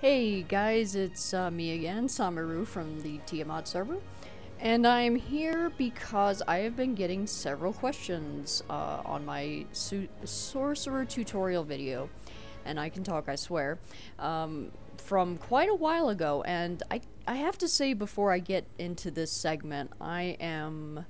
Hey guys, it's me again, Samaru from the Tiamat server, and I'm here because I have been getting several questions on my Sorcerer tutorial video, and I can talk, I swear, from quite a while ago, and I have to say before I get into this segment, I am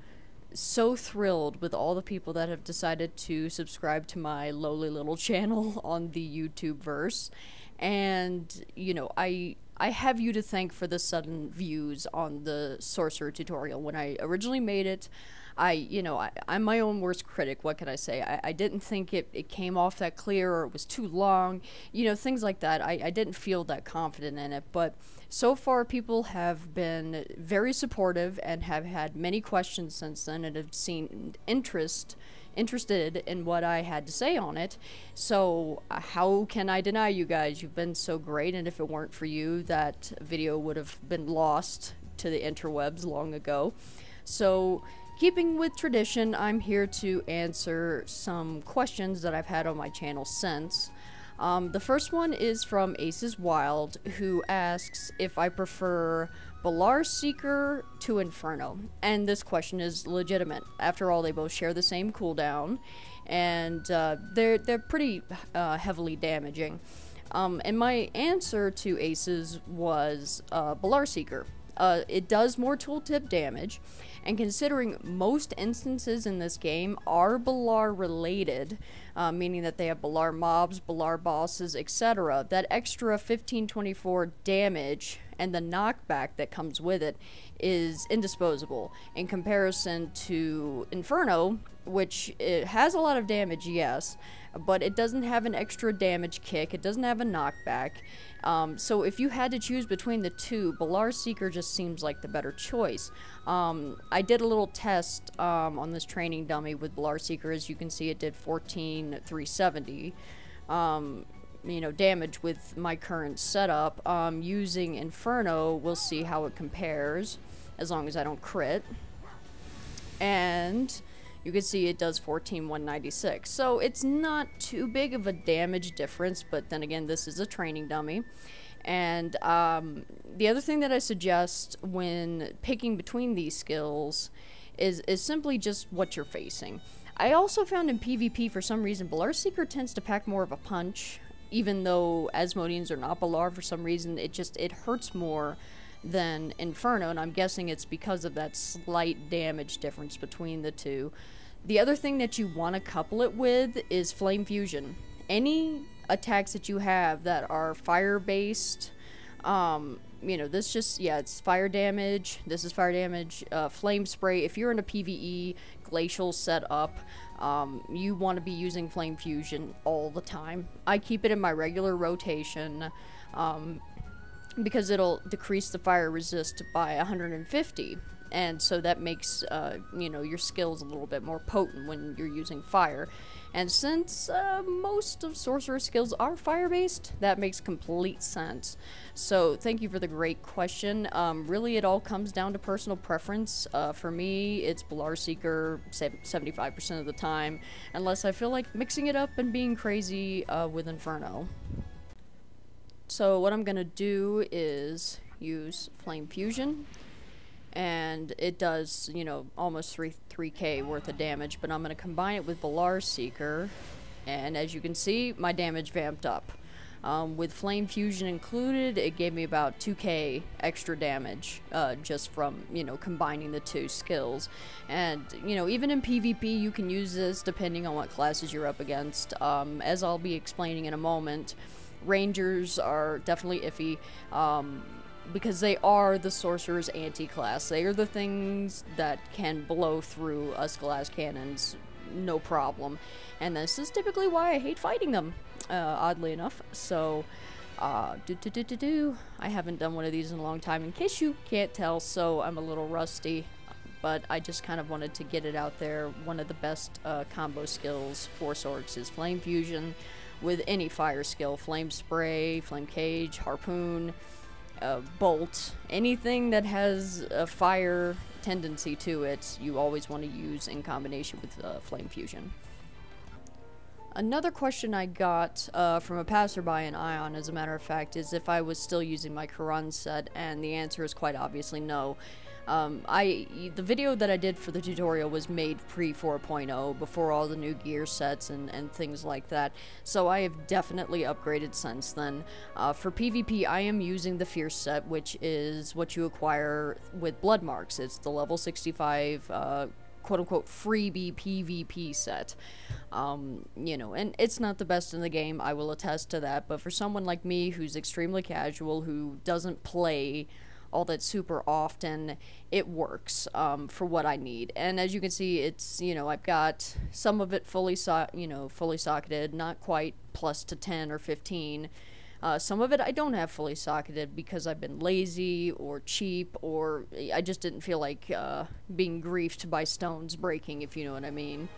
so thrilled with all the people that have decided to subscribe to my lowly little channel on the YouTube verse. And you know, I have you to thank for the sudden views on the Sorcerer tutorial. When I originally made it, I'm my own worst critic. What can I say? I didn't think it came off that clear, or it was too long, things like that. I didn't feel that confident in it, but so far people have been very supportive and have had many questions since then, and have seen interested in what I had to say on it. So how can I deny you guys? You've been so great, and if it weren't for you, that video would have been lost to the interwebs long ago. So keeping with tradition, I'm here to answer some questions that I've had on my channel since. The first one is from Aces Wild, who asks if I prefer Balar Seeker to Inferno. And this question is legitimate. After all, they both share the same cooldown, and they're pretty heavily damaging. And my answer to Aces was Balar Seeker. It does more tooltip damage, and considering most instances in this game are Balar related, meaning that they have Balar mobs, Balar bosses, etc., that extra 1524 damage and the knockback that comes with it is indisposable in comparison to Inferno, which it has a lot of damage, yes, but it doesn't have an extra damage kick, it doesn't have a knockback. So if you had to choose between the two, Balar Seeker just seems like the better choice. I did a little test on this training dummy with Balar Seeker. As you can see, it did 14,370 damage with my current setup. Using Inferno, we'll see how it compares, as long as I don't crit. And you can see it does 14,196. So it's not too big of a damage difference, but then again, this is a training dummy. And the other thing that I suggest when picking between these skills is simply just what you're facing. I also found in PvP, for some reason, Balar Seeker tends to pack more of a punch, even though Asmodeans are not Balar. For some reason, it hurts more than Inferno, and I'm guessing it's because of that slight damage difference between the two. The other thing that you want to couple it with is Flame Fusion. Any attacks that you have that are fire-based, this just, yeah, it's fire damage, this is fire damage, Flame Spray. If you're in a PvE glacial setup, you want to be using Flame Fusion all the time. I keep it in my regular rotation, because it'll decrease the fire resist by 150, and so that makes your skills a little bit more potent when you're using fire. And since most of Sorcerer skills are fire-based, that makes complete sense. So thank you for the great question. Really, it all comes down to personal preference. For me, it's Balar Seeker 75% of the time, unless I feel like mixing it up and being crazy with Inferno. So what I'm going to do is use Flame Fusion, and it does, almost 3k worth of damage, but I'm going to combine it with Balar Seeker, and as you can see, my damage vamped up. With Flame Fusion included, it gave me about 2k extra damage, just from, combining the two skills. And, even in PvP, you can use this depending on what classes you're up against. As I'll be explaining in a moment, Rangers are definitely iffy, because they are the Sorcerer's anti-class. They are the things that can blow through us glass cannons, no problem. And this is typically why I hate fighting them, oddly enough. So, I haven't done one of these in a long time, in case you can't tell, so I'm a little rusty. But I just kind of wanted to get it out there. One of the best combo skills for sorcs is Flame Fusion with any fire skill. Flame Spray, Flame Cage, Harpoon, Bolt, anything that has a fire tendency to it, you always want to use in combination with Flame Fusion. Another question I got from a passerby in Ion, as a matter of fact, is if I was still using my Quran set, and the answer is quite obviously no. The video that I did for the tutorial was made pre 4.0, before all the new gear sets and things like that, so I have definitely upgraded since then. For PvP, I am using the Fierce set, which is what you acquire with Blood Marks. It's the level 65, quote-unquote freebie PvP set. You know, and it's not the best in the game, I will attest to that, but for someone like me who's extremely casual, who doesn't play all that super often, it works for what I need. And as you can see, it's, you know, I've got some of it fully socketed, not quite plus to 10 or 15. Some of it I don't have fully socketed because I've been lazy or cheap, or I just didn't feel like being griefed by stones breaking, if you know what I mean.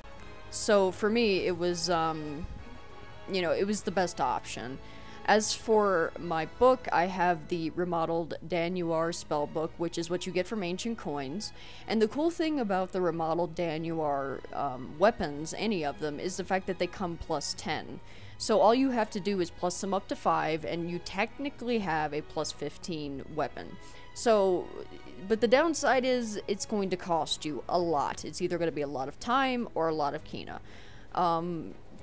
So for me, it was, you know, it was the best option. As for my book, I have the remodeled Danuar spellbook, which is what you get from ancient coins. And the cool thing about the remodeled Danuar weapons, any of them, is the fact that they come plus 10. So all you have to do is plus them up to 5, and you technically have a plus 15 weapon. So, but the downside is it's going to cost you a lot. It's either going to be a lot of time or a lot of Kina.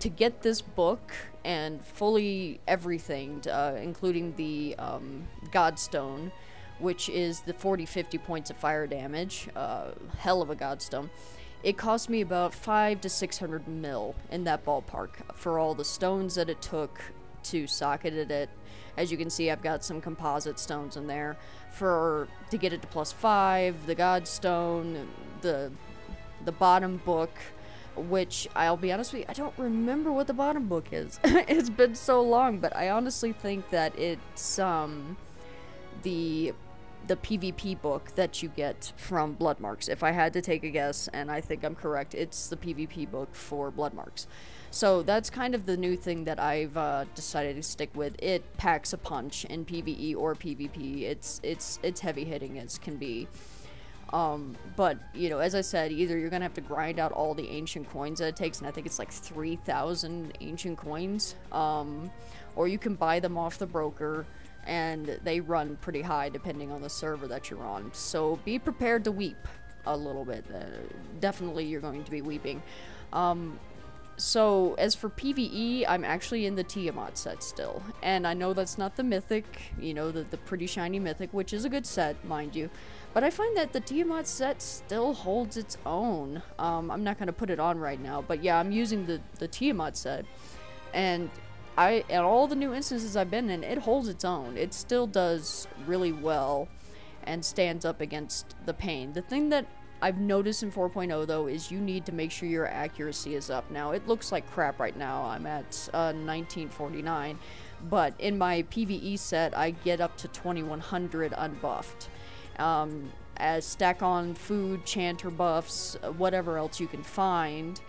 To get this book and fully everything, including the Godstone, which is the 40-50 points of fire damage, hell of a Godstone, it cost me about 500 to 600 mil in that ballpark for all the stones that it took to socket it. As you can see, I've got some composite stones in there to get it to plus 5, the Godstone, the bottom book, which I'll be honest with you, I don't remember what the bottom book is. It's been so long, but I honestly think that it's the PvP book that you get from Blood Marks. If I had to take a guess, and I think I'm correct, it's the PvP book for Blood Marks. So that's kind of the new thing that I've decided to stick with. It packs a punch in PvE or PvP. It's heavy hitting as can be. But, you know, as I said, either you're gonna have to grind out all the ancient coins that it takes, and I think it's like 3,000 ancient coins, or you can buy them off the broker, and they run pretty high depending on the server that you're on. So be prepared to weep a little bit. Definitely you're going to be weeping. So as for PvE, I'm actually in the Tiamat set still, and I know that's not the mythic, you know, the pretty shiny mythic, which is a good set, mind you, but I find that the Tiamat set still holds its own. I'm not going to put it on right now, but yeah, I'm using the Tiamat set, and at all the new instances I've been in, it holds its own. It still does really well and stands up against the pain. The thing that I've noticed in 4.0 though is you need to make sure your accuracy is up. Now it looks like crap right now. I'm at 1949, but in my PvE set I get up to 2100 unbuffed. As stack on food, chanter buffs, whatever else you can find,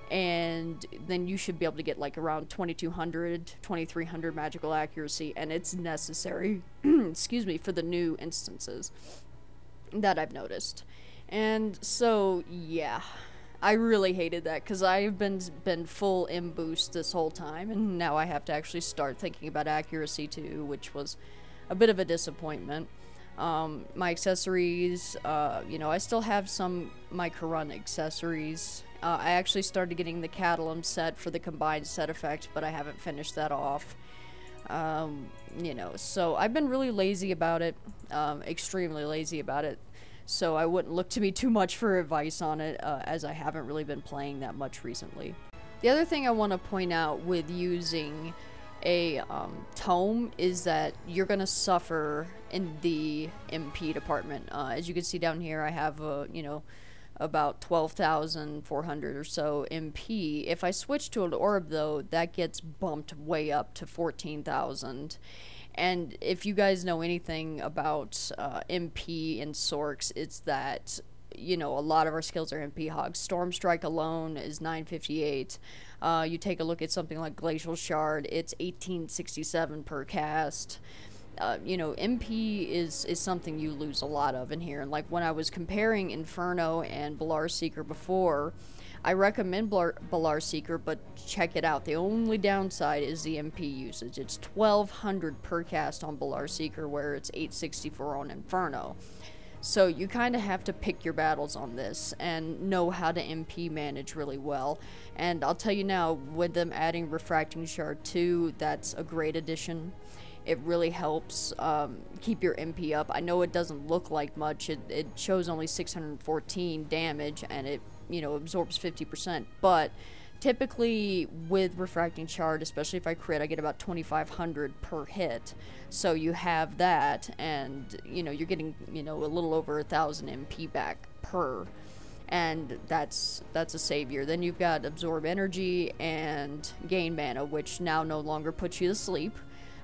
and then you should be able to get like around 2200, 2300 magical accuracy, and it's necessary, excuse me, for the new instances that I've noticed. And so, yeah, I really hated that, because I've been full M boost this whole time, and now I have to actually start thinking about accuracy too, which was a bit of a disappointment. My accessories, you know, I still have my Quran accessories. I actually started getting the Catalum set for the combined set effect, but I haven't finished that off. You know, so I've been really lazy about it, extremely lazy about it, so I wouldn't look to me too much for advice on it, as I haven't really been playing that much recently. The other thing I want to point out with using a tome is that you're gonna suffer in the MP department. As you can see down here, I have you know, about 12,400 or so MP. If I switch to an orb though, that gets bumped way up to 14,000. And if you guys know anything about MP and sorcs, it's that, you know, a lot of our skills are MP hogs. Storm Strike alone is 958. You take a look at something like Glacial Shard, it's 1867 per cast. You know, MP is something you lose a lot of in here. And like when I was comparing Inferno and Balar Seeker before, I recommend Balar Seeker, but check it out. The only downside is the MP usage. It's 1200 per cast on Balar Seeker, where it's 864 on Inferno. So you kind of have to pick your battles on this and know how to MP manage really well. And I'll tell you now, with them adding Refracting Shard 2, that's a great addition. It really helps keep your MP up. I know it doesn't look like much. It shows only 614 damage, and it, you know, absorbs 50%. But typically with Refracting Shard, especially if I crit, I get about 2,500 per hit. So you have that, and, you know, you're getting, you know, a little over 1,000 MP back per. And that's a savior. Then you've got Absorb Energy and Gain Mana, which now no longer puts you to sleep.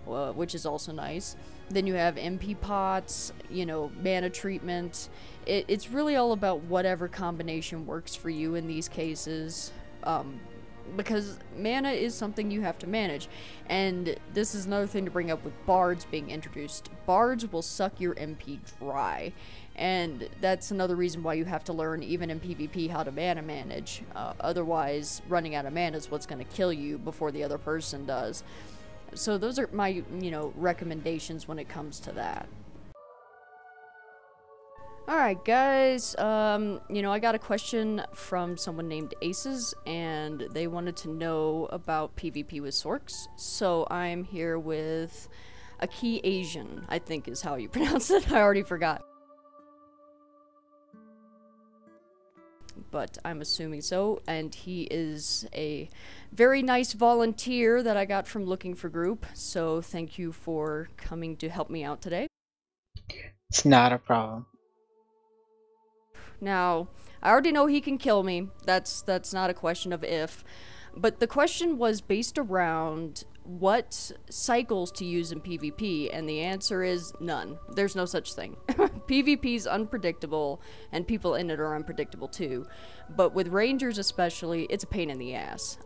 Which is also nice. Then you have MP pots, you know, mana treatment. It's really all about whatever combination works for you in these cases, because mana is something you have to manage. And this is another thing to bring up with bards being introduced. Bards will suck your MP dry, and that's another reason why you have to learn, even in PvP, how to mana manage. Otherwise, running out of mana is what's going to kill you before the other person does. So those are my, you know, recommendations when it comes to that. Alright guys, you know, I got a question from someone named Aces, and they wanted to know about PvP with sorcs. So I'm here with AkkiAzn, I think is how you pronounce it. I already forgot. But I'm assuming so, and he is a very nice volunteer that I got from Looking for Group, so thank you for coming to help me out today. It's not a problem. Now, I already know he can kill me. That's not a question of if, but the question was based around what cycles to use in PvP, and the answer is none. There's no such thing. PvP is unpredictable, and people in it are unpredictable too. But with Rangers especially, it's a pain in the ass.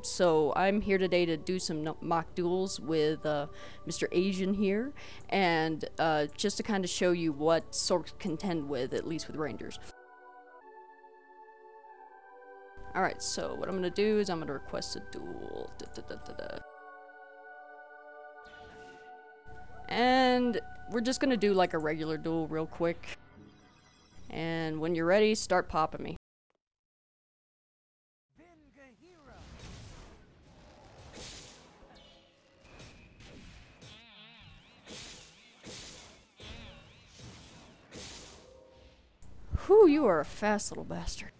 So I'm here today to do some mock duels with Mr. Asian here, and just to kind of show you what sorcs contend with, at least with Rangers. Alright, so what I'm going to do is I'm going to request a duel. And we're just going to do like a regular duel real quick. And when you're ready, start popping me. Whew, you are a fast little bastard.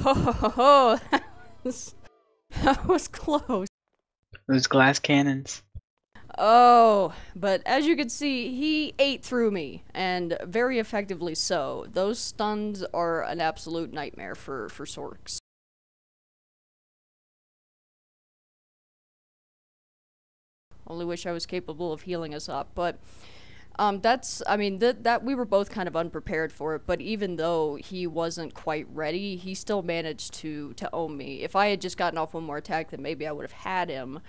Ho ho ho ho! That was close. Those glass cannons. Oh, but as you can see, he ate through me, and very effectively so. Those stuns are an absolute nightmare for sorcs. Only wish I was capable of healing us up, but I mean, that we were both kind of unprepared for it, but even though he wasn't quite ready, he still managed to own me. If I had just gotten off one more attack, then maybe I would have had him.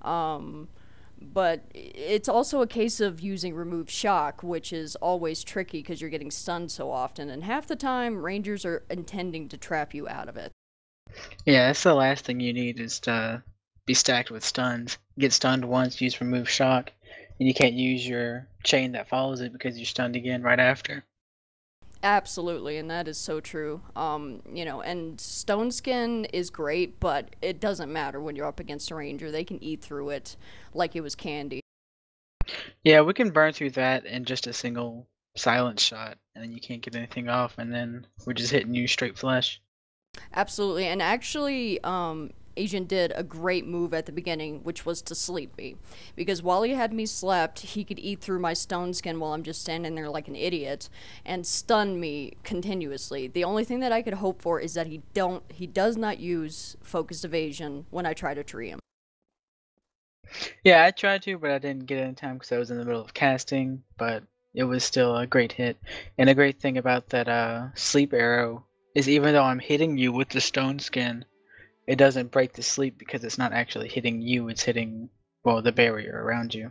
But it's also a case of using Remove Shock, which is always tricky because you're getting stunned so often, and half the time, Rangers are intending to trap you out of it. Yeah, that's the last thing you need is to be stacked with stuns. Get stunned once, use Remove Shock, and you can't use your chain that follows it because you're stunned again right after. Absolutely, and that is so true. You know, and Stone Skin is great, but it doesn't matter when you're up against a Ranger. They can eat through it like it was candy. Yeah, we can burn through that in just a single silence shot, and then you can't get anything off, and then we're just hitting you straight flesh. Absolutely, and actually, Agent did a great move at the beginning, which was to sleep me. Because while he had me slept, he could eat through my stone skin while I'm just standing there like an idiot, and stun me continuously. The only thing that I could hope for is that he does not use focused evasion when I try to tree him. Yeah, I tried to, but I didn't get it in time because I was in the middle of casting, but it was still a great hit. And a great thing about that sleep arrow is even though I'm hitting you with the stone skin, it doesn't break the sleep because it's not actually hitting you, it's hitting, well, the barrier around you.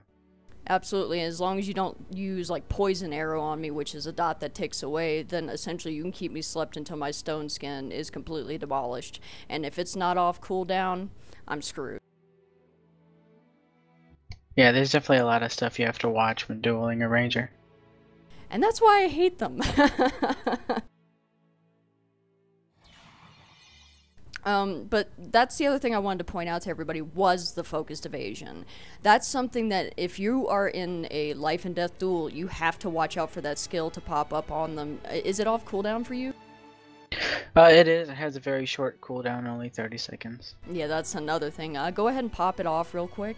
Absolutely, as long as you don't use like poison arrow on me, which is a dot that ticks away, then essentially you can keep me slept until my stone skin is completely demolished. And if it's not off cooldown, I'm screwed. Yeah, there's definitely a lot of stuff you have to watch when dueling a ranger. And that's why I hate them. But that's the other thing I wanted to point out to everybody was the focused evasion. That's something that if you are in a life and death duel, you have to watch out for that skill to pop up on them. Is it off cooldown for you? It is. It has a very short cooldown, only 30 seconds. Yeah, that's another thing. Go ahead and pop it off real quick.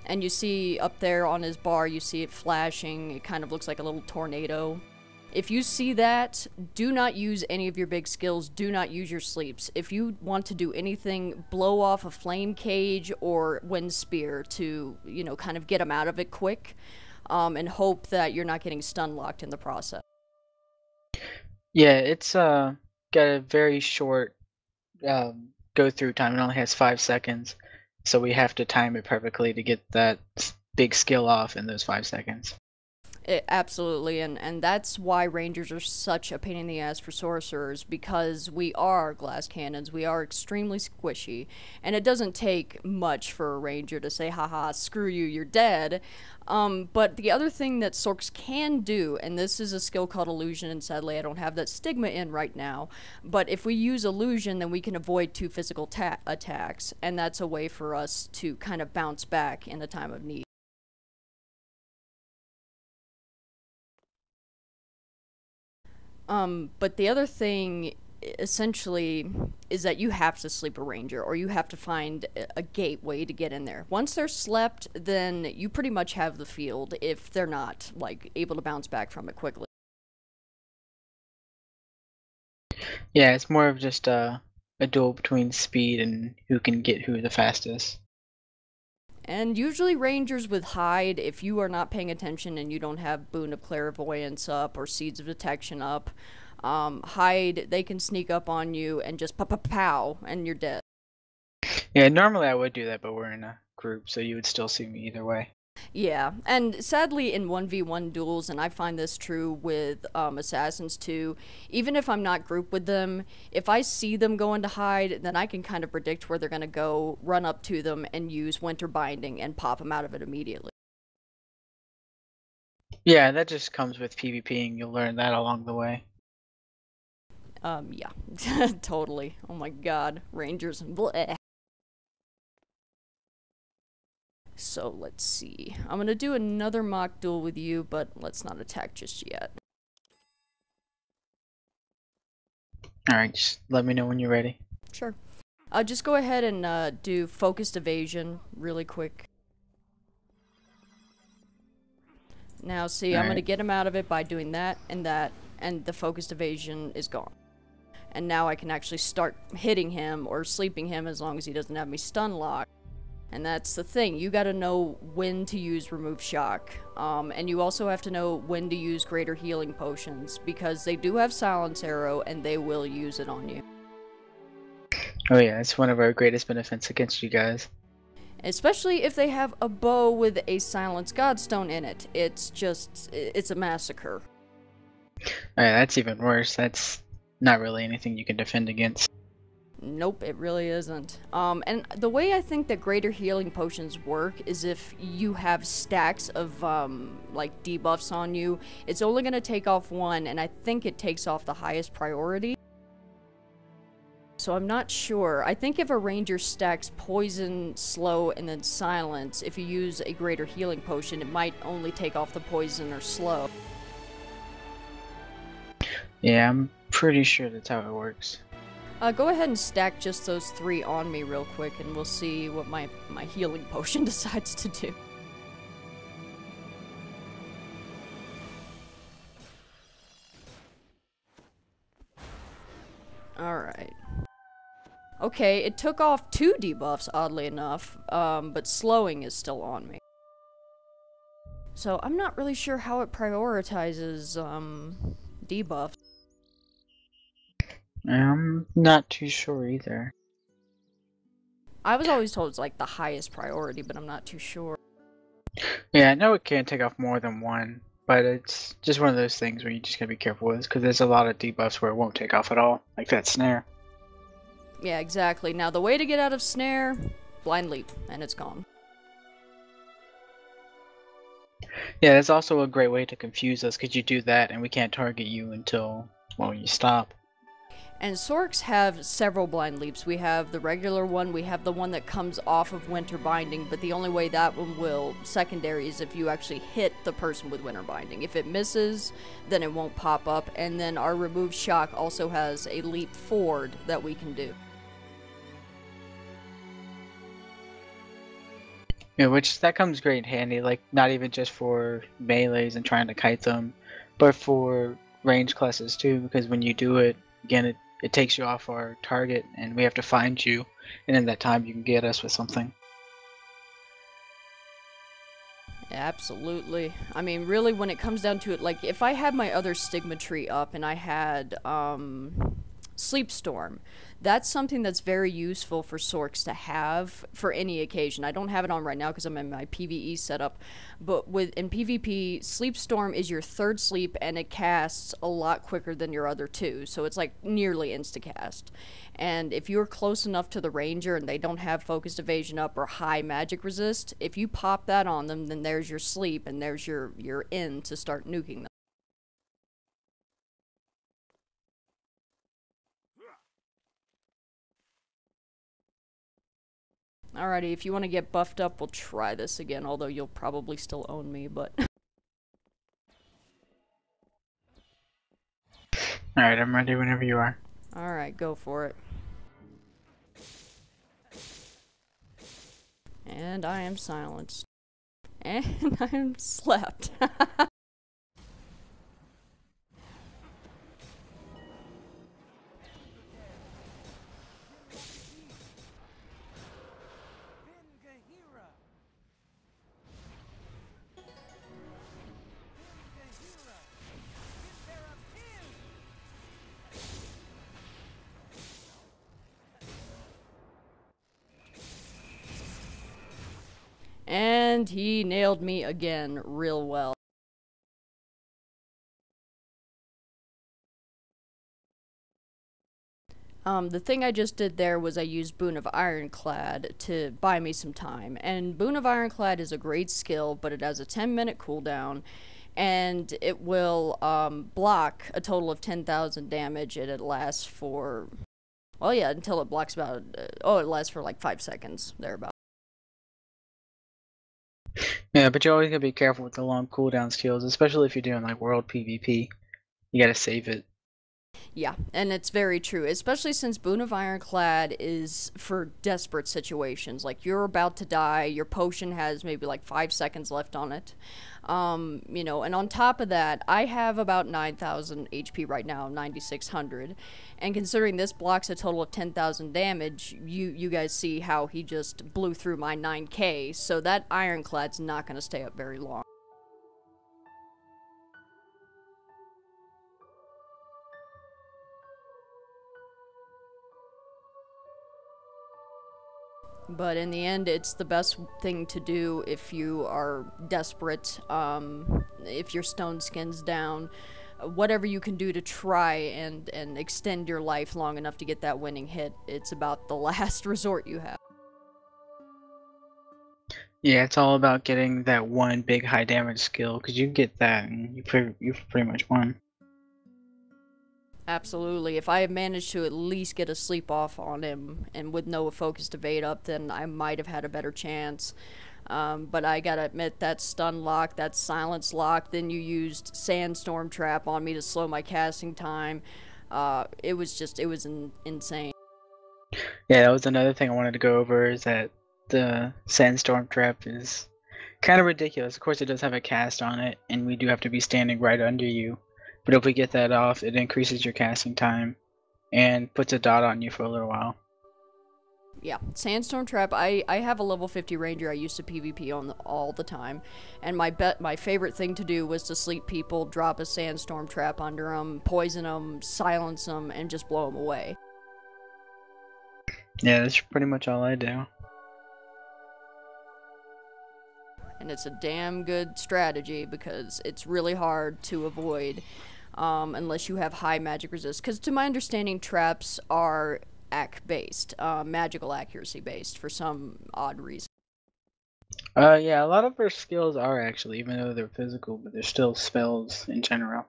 And you see up there on his bar, you see it flashing. It kind of looks like a little tornado. If you see that, do not use any of your big skills. Do not use your sleeps. If you want to do anything, blow off a flame cage or wind spear to, you know, kind of get him out of it quick, and hope that you're not getting stun locked in the process. Yeah, it's got a very short go through time. It only has 5 seconds, so we have to time it perfectly to get that big skill off in those 5 seconds. Absolutely, and that's why Rangers are such a pain in the ass for Sorcerers, because we are glass cannons, we are extremely squishy, and it doesn't take much for a Ranger to say, haha, screw you, you're dead. But the other thing that Sorcs can do, and this is a skill called Illusion, and sadly I don't have that stigma in right now, but if we use Illusion, then we can avoid 2 physical attacks, and that's a way for us to kind of bounce back in a time of need. But the other thing, essentially, is that you have to sleep a ranger, or you have to find a gateway to get in there. Once they're slept, then you pretty much have the field, if they're not, like, able to bounce back from it quickly. Yeah, it's more of just a duel between speed and who can get who the fastest. And usually rangers with hide, if you are not paying attention and you don't have Boon of Clairvoyance up or Seeds of Detection up, hide, they can sneak up on you and just pow, and you're dead. Yeah, normally I would do that, but we're in a group, so you would still see me either way. Yeah, and sadly in 1v1 duels, and I find this true with assassins too, even if I'm not grouped with them, if I see them going to hide, then I can kind of predict where they're going to go, run up to them, and use Winter Binding and pop them out of it immediately. Yeah, that just comes with PvPing. You'll learn that along the way. Yeah, totally. Oh my god, Rangers, bleh. So let's see. I'm gonna do another mock duel with you, but let's not attack just yet. Alright, just let me know when you're ready. Sure. Just go ahead and do focused evasion really quick. Now see, I'm gonna get him out of it by doing that, and the focused evasion is gone. And now I can actually start hitting him or sleeping him as long as he doesn't have me stun locked. And that's the thing, you gotta know when to use remove shock. And you also have to know when to use greater healing potions, because they do have silence arrow and they will use it on you. Oh yeah, it's one of our greatest benefits against you guys. Especially if they have a bow with a silence godstone in it. It's a massacre. Alright, that's even worse. That's not really anything you can defend against. Nope, it really isn't. And the way I think that greater healing potions work is if you have stacks of, like, debuffs on you, it's only gonna take off one, and I think it takes off the highest priority. So I'm not sure. I think if a ranger stacks poison, slow, and then silence, if you use a greater healing potion, it might only take off the poison or slow. Yeah, I'm pretty sure that's how it works. Go ahead and stack just those 3 on me real quick, and we'll see what my healing potion decides to do. Alright. Okay, it took off 2 debuffs, oddly enough, but slowing is still on me. So I'm not really sure how it prioritizes, debuffs. I'm not too sure either. I was always told it's like the highest priority, but I'm not too sure. Yeah, I know it can't take off more than one, but it's just one of those things where you just gotta be careful with, because there's a lot of debuffs where it won't take off at all, like that snare. Yeah, exactly. Now the way to get out of snare, blind leap, and it's gone. Yeah, that's also a great way to confuse us, because you do that and we can't target you until, well, you stop. And sorcs have several blind leaps. We have the regular one, we have the one that comes off of Winter Binding, but the only way that one will secondary is if you actually hit the person with Winter Binding. If it misses, then it won't pop up, and then our Remove Shock also has a leap forward that we can do. Yeah, which that comes great in handy, like not even just for melees and trying to kite them, but for range classes too, because when you do it, again, it takes you off our target and we have to find you, and in that time you can get us with something. Absolutely. I mean, really, when it comes down to it, like, if I had my other Stigma tree up and I had, Sleep Storm, that's something that's very useful for sorcs to have for any occasion. I don't have it on right now because I'm in my PvE setup, but in PvP, Sleep Storm is your third sleep and it casts a lot quicker than your other two, so it's like nearly insta-cast. And if you're close enough to the ranger and they don't have focused evasion up or high magic resist, if you pop that on them, then there's your sleep and there's your in to start nuking them. Alrighty, if you want to get buffed up, we'll try this again, although you'll probably still own me, but... Alright, I'm ready whenever you are. Alright, go for it. And I am silenced. And I am slept. And he nailed me again real well. The thing I just did there was I used Boon of Ironclad to buy me some time. And Boon of Ironclad is a great skill, but it has a 10-minute cooldown, and it will block a total of 10,000 damage, and it lasts for... well, yeah, until it blocks about... it lasts for like 5 seconds, thereabout. Yeah, but you always gotta be careful with the long cooldown skills, especially if you're doing like world PvP. You gotta save it. Yeah, and it's very true, especially since Boon of Ironclad is for desperate situations. Like, you're about to die, your potion has maybe like 5 seconds left on it. You know, and on top of that, I have about 9,000 HP right now, 9,600. And considering this blocks a total of 10,000 damage, you guys see how he just blew through my 9k, so that Ironclad's not going to stay up very long. But in the end, it's the best thing to do if you are desperate, if your stone skin's down, whatever you can do to try and extend your life long enough to get that winning hit. It's about the last resort you have. Yeah, it's all about getting that one big high damage skill, because you get that and you've pretty much won. Absolutely. If I had managed to at least get a sleep off on him and with no focused evade up, then I might have had a better chance. But I gotta admit, that stun lock, that silence lock, then you used Sandstorm Trap on me to slow my casting time. It was insane. Yeah, that was another thing I wanted to go over, is that the Sandstorm Trap is kind of ridiculous. Of course, it does have a cast on it, and we do have to be standing right under you. But if we get that off, it increases your casting time and puts a dot on you for a little while. Yeah, Sandstorm Trap, I have a level 50 ranger I used to PvP on all the time, and my favorite thing to do was to sleep people, drop a Sandstorm Trap under them, poison them, silence them, and just blow them away. Yeah, that's pretty much all I do. And it's a damn good strategy because it's really hard to avoid unless you have high magic resist. Because to my understanding, traps are based, magical accuracy based for some odd reason. Yeah, a lot of our skills are actually, even though they're physical, but they're still spells in general.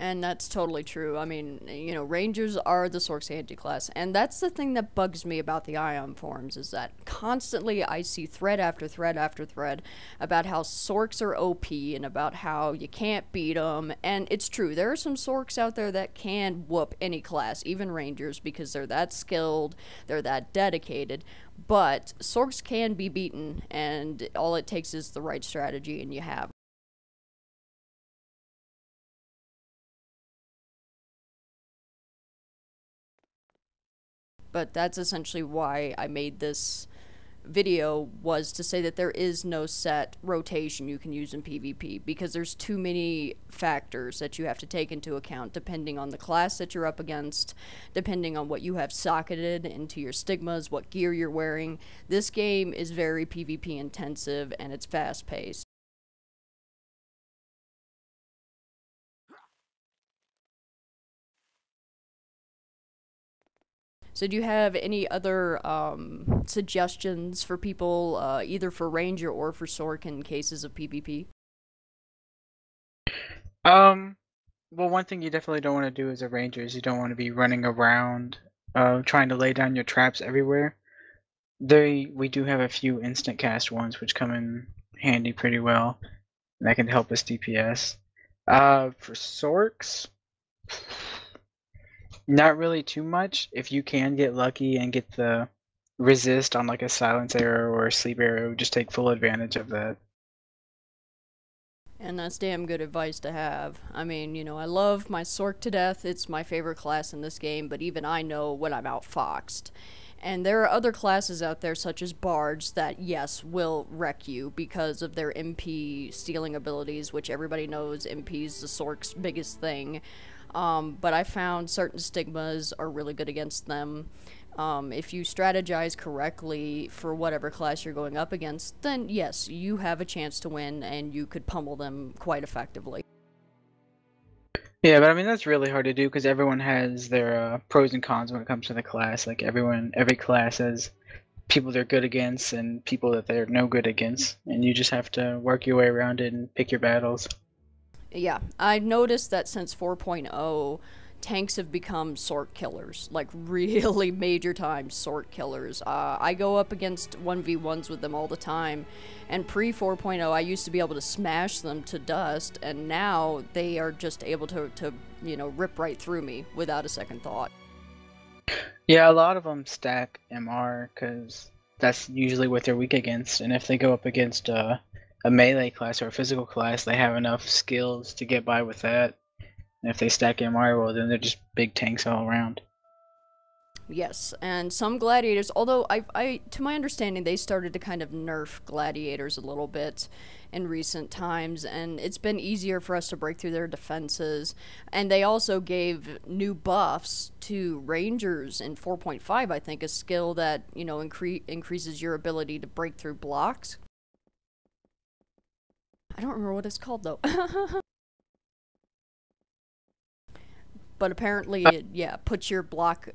And that's totally true. I mean, you know, Rangers are the Sorc's anti-class. And that's the thing that bugs me about the Ion forums, is that constantly I see thread after thread after thread about how Sorcs are OP and about how you can't beat them. And it's true, there are some Sorcs out there that can whoop any class, even Rangers, because they're that skilled, they're that dedicated. But Sorcs can be beaten, and all it takes is the right strategy, and you have. But that's essentially why I made this video, was to say that there is no set rotation you can use in PvP, because there's too many factors that you have to take into account depending on the class that you're up against, depending on what you have socketed into your stigmas, what gear you're wearing. This game is very PvP intensive and it's fast paced. So do you have any other suggestions for people, either for Ranger or for Sorc in cases of PvP? Um, well, one thing you definitely don't want to do as a ranger is you don't want to be running around, trying to lay down your traps everywhere. We do have a few instant cast ones which come in handy pretty well, and that can help us DPS. For sorcs, not really too much. If you can get lucky and get the resist on like a silence arrow or a sleep arrow, just take full advantage of that. And that's damn good advice to have. I mean, you know, I love my Sorc to death. It's my favorite class in this game, but even I know when I'm outfoxed. And there are other classes out there, such as Bards, that, yes, will wreck you because of their MP stealing abilities, which everybody knows MP's the Sorc's biggest thing. But I found certain stigmas are really good against them. If you strategize correctly for whatever class you're going up against, then yes, you have a chance to win and you could pummel them quite effectively. Yeah, but I mean that's really hard to do because everyone has their pros and cons when it comes to the class. Like every class has people they're good against and people that they're no good against, and you just have to work your way around it and pick your battles. Yeah, I've noticed that since 4.0, tanks have become sorc killers, like really major time sorc killers. I go up against 1v1s with them all the time, and pre 4.0 I used to be able to smash them to dust, and now they are just able to you know, rip right through me without a second thought. Yeah, a lot of them stack MR because that's usually what they're weak against, and if they go up against a melee class or a physical class, they have enough skills to get by with that. And if they stack MR, well, then they're just big tanks all around. Yes, and some gladiators, although to my understanding, they started to kind of nerf gladiators a little bit in recent times, and it's been easier for us to break through their defenses. And they also gave new buffs to rangers in 4.5, I think, a skill that, you know, increases your ability to break through blocks. I don't remember what it's called, though. But apparently, yeah, puts your block,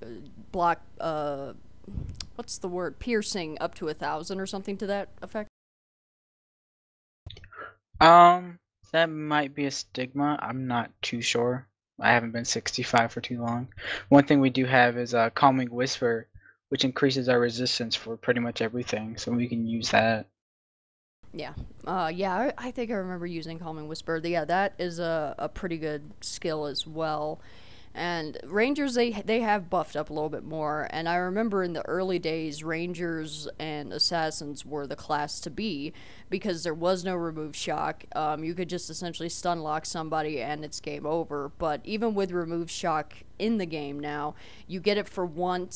what's the word? Piercing up to 1,000 or something to that effect. Um, that might be a stigma. I'm not too sure. I haven't been 65 for too long. One thing we do have is a calming whisper, which increases our resistance for pretty much everything, so we can use that. Yeah, yeah, I think I remember using Calming Whisper. Yeah, that is a pretty good skill as well. And Rangers, they have buffed up a little bit more, and I remember in the early days, Rangers and Assassins were the class to be, because there was no remove shock. You could just essentially stun lock somebody and it's game over. But even with remove shock in the game now, you get it for one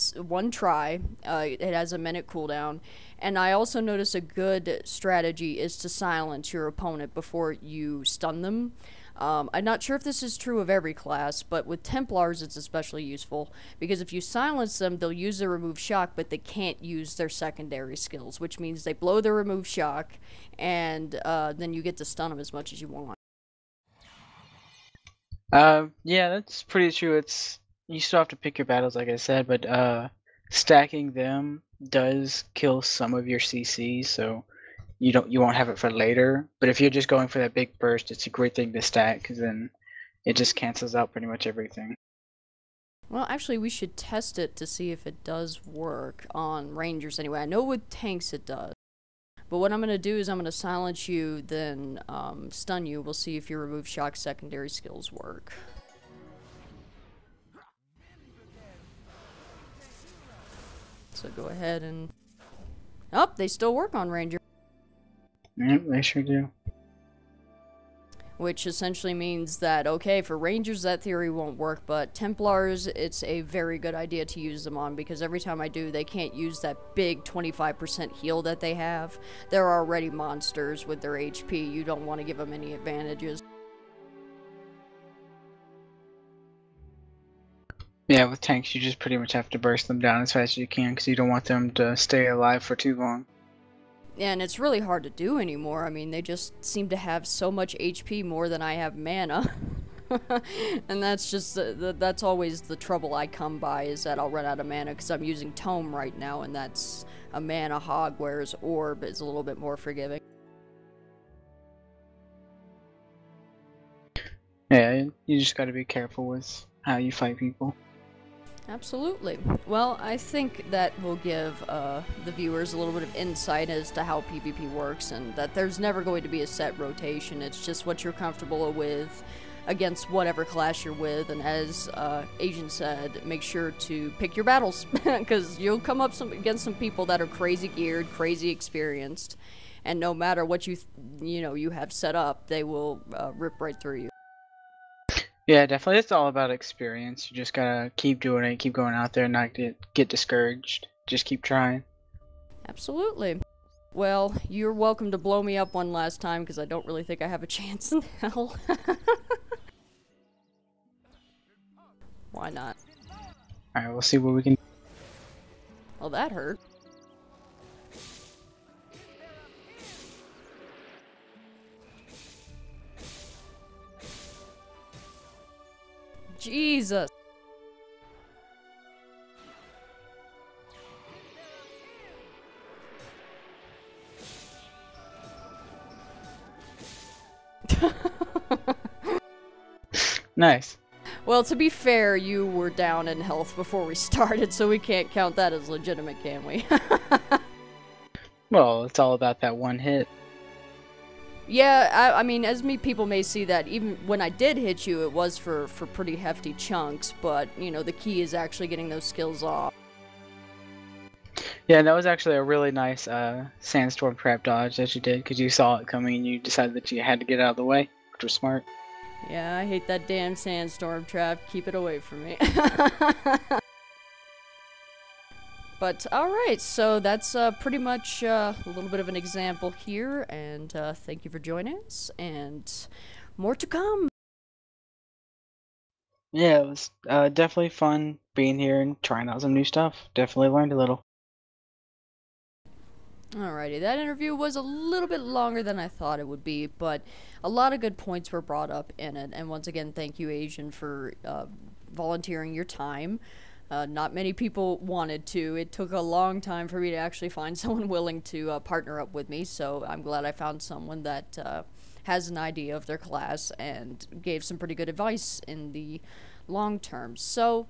try. It has a minute cooldown. And I also notice a good strategy is to silence your opponent before you stun them. I'm not sure if this is true of every class, but with Templars it's especially useful, because if you silence them, they'll use their remove shock, but they can't use their secondary skills, which means they blow their remove shock, and then you get to stun them as much as you want. Yeah, that's pretty true. You still have to pick your battles, like I said, but stacking them does kill some of your CC, so you won't have it for later. But if you're just going for that big burst, it's a great thing to stack, because then it just cancels out pretty much everything. Well, actually, we should test it to see if it does work on Rangers anyway. I know with tanks it does. But what I'm going to do is I'm going to silence you, then stun you. We'll see if your remove shock secondary skills work. So go ahead and... Oh, they still work on Ranger. Yep, they sure do. Which essentially means that, okay, for Rangers that theory won't work, but Templars, it's a very good idea to use them on, because every time I do, they can't use that big 25% heal that they have. They're already monsters with their HP. You don't want to give them any advantages. Yeah, with tanks, you just pretty much have to burst them down as fast as you can, because you don't want them to stay alive for too long. And it's really hard to do anymore. I mean, they just seem to have so much HP more than I have mana. And that's just, that's always the trouble I come by, is that I'll run out of mana, because I'm using Tome right now, and that's a mana hog, whereas Orb is a little bit more forgiving. Yeah, you just gotta be careful with how you fight people. Absolutely. Well, I think that will give the viewers a little bit of insight as to how PvP works, and that there's never going to be a set rotation. It's just what you're comfortable with against whatever class you're with, and as AkkiAzn said, make sure to pick your battles, because you'll come up against some people that are crazy geared, crazy experienced, and no matter what you have set up, they will rip right through you. Yeah, definitely. It's all about experience. You just gotta keep doing it, keep going out there, and not get discouraged. Just keep trying. Absolutely. Well, you're welcome to blow me up one last time, because I don't really think I have a chance in hell. Why not? Alright, we'll see what we can... Well, that hurt. Jesus. Nice. Well, to be fair, you were down in health before we started, so we can't count that as legitimate, can we? Well, it's all about that one hit. Yeah, I mean, as people may see that even when I did hit you, it was for pretty hefty chunks, but, you know, the key is actually getting those skills off. Yeah, that was actually a really nice sandstorm trap dodge that you did, because you saw it coming and you decided that you had to get out of the way, which was smart. Yeah, I hate that damn sandstorm trap. Keep it away from me. But, alright, so that's pretty much a little bit of an example here, and thank you for joining us, and more to come! Yeah, it was definitely fun being here and trying out some new stuff. Definitely learned a little. Alrighty, that interview was a little bit longer than I thought it would be, but a lot of good points were brought up in it, and once again, thank you, AkkiAzn, for volunteering your time. Not many people wanted to. It took a long time for me to actually find someone willing to partner up with me, so I'm glad I found someone that has an idea of their class and gave some pretty good advice in the long term. So,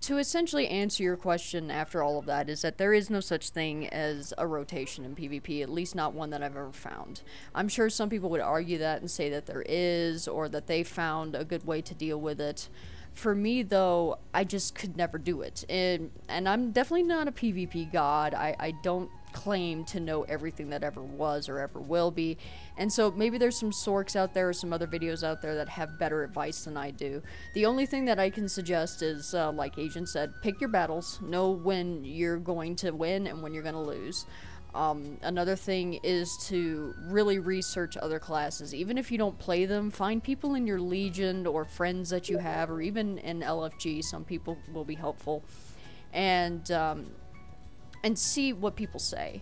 to essentially answer your question after all of that, is that there is no such thing as a rotation in PvP, at least not one that I've ever found. I'm sure some people would argue that and say that there is, or that they found a good way to deal with it. For me, though, I just could never do it. And I'm definitely not a PvP god. I don't claim to know everything that ever was or ever will be. And so maybe there's some sorcs out there or some other videos out there that have better advice than I do. The only thing that I can suggest is, like AkkiAzn said, pick your battles. Know when you're going to win and when you're going to lose. Another thing is to really research other classes. Even if you don't play them, find people in your Legion or friends that you have, or even in LFG, some people will be helpful. And see what people say.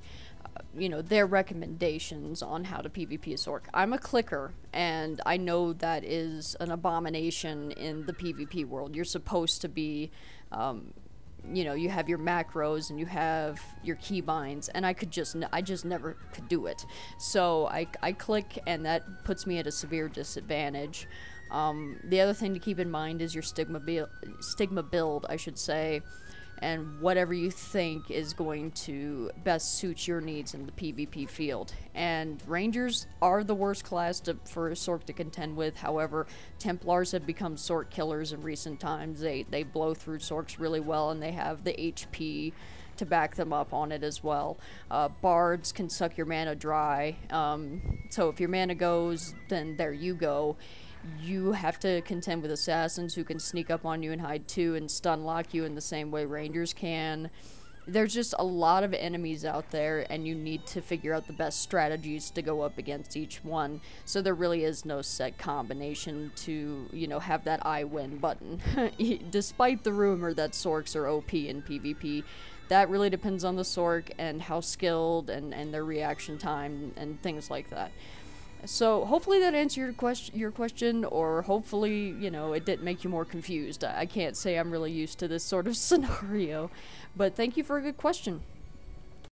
You know, their recommendations on how to PvP a sorc. I'm a clicker, and I know that is an abomination in the PvP world. You're supposed to be, you know, you have your macros and you have your keybinds, and I just never could do it. So I click, and that puts me at a severe disadvantage. The other thing to keep in mind is your stigma build, I should say, and whatever you think is going to best suit your needs in the PvP field. And Rangers are the worst class for a sorc to contend with. However, Templars have become sorc killers in recent times. They blow through sorcs really well, and they have the HP to back them up on it as well. Bards can suck your mana dry, so if your mana goes, then there you go. You have to contend with assassins who can sneak up on you and hide too, and stun lock you in the same way Rangers can. There's just a lot of enemies out there, and you need to figure out the best strategies to go up against each one. So there really is no set combination to, you know, have that I win button. Despite the rumor that sorcs are OP in PvP, that really depends on the sorc and how skilled and their reaction time and things like that. So hopefully that answered your question, or hopefully, you know, it didn't make you more confused. I can't say I'm really used to this sort of scenario, but thank you for a good question.